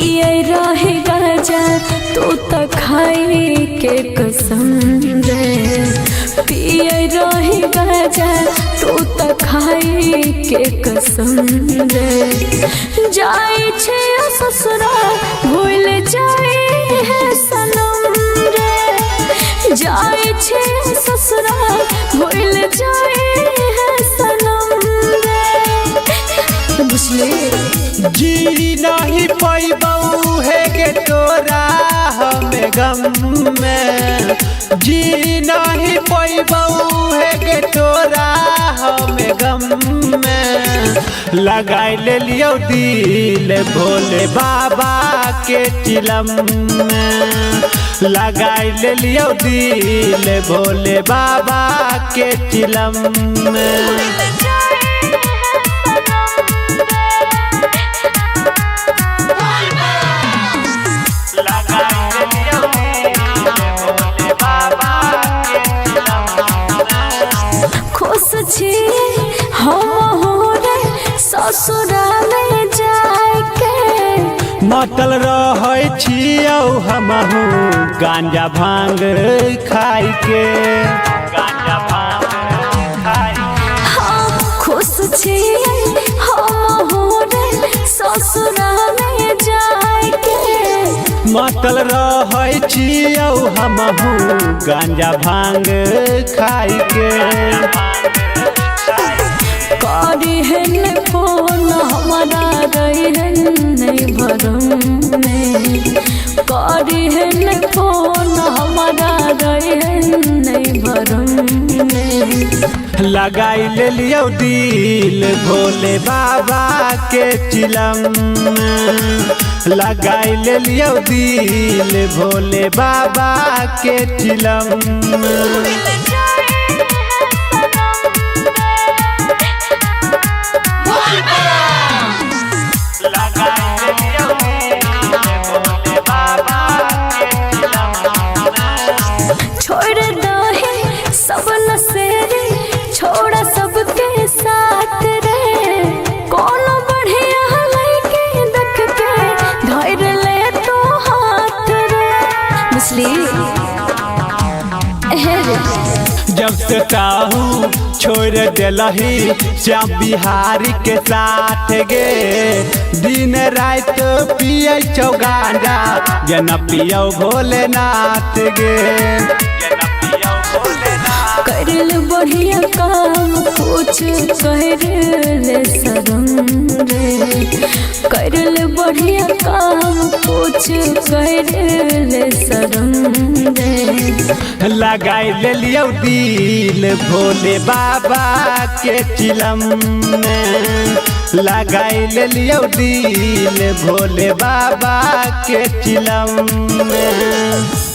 पिए रहे गाजा तू तो खाई के कसम रे। पिए रहे गाजा तू तो खाई के कसम रे। जाए छे ससुरा भूल जाए है सनम रे। जाए छे ससुरा भूल जाए है सनम रे। बुझले जी नहीं पैबऊ है के तोरा हमें गम में। जी नहीं पैबऊ है के तोरा हमें गम में। लगाई ले लियो दिल भोले बाबा के चिलम में। लगाई ले लियो दिल भोले बाबा के चिलम में। खुश छी हम हो रे ससुराले जाके। मतल रहे छियौ हमहू गांजा भांग खाई के। गांजा भांग खाई हाँ खुश छी हम हो रे ससुराले जाके। मतल रहे छियौ हमहू गांजा भांग खाई के। करी है ने फोन हमारा रही है नहीं भरम में। करी है ने फोन हमारा रही है नहीं भरम में। लगाई ले लियो दिल भोले बाबा के चिलम में। लगाई ले लियो दिल भोले बाबा के चिलम में। छोड़ दहे सब नसेरे छोड़ा सबके साथ रे। कौन बढ़िया लगे देख के धैर्य ले तो हाथ रे। मुस्ली जब से काहू छोड़ दिलही श्याम बिहारी के साथ गे। दिन रात पिए छौ गांजा जना पियो भोलेनाथ गे। करल बढ़िया काम कुछ करल शरम रे। करल बढ़िया काम कुछ करल शरम रे। लगाई ले लियो दिल भोले बाबा के चिलम में। लगाई ले लियो दिल भोले बाबा के चिलम में।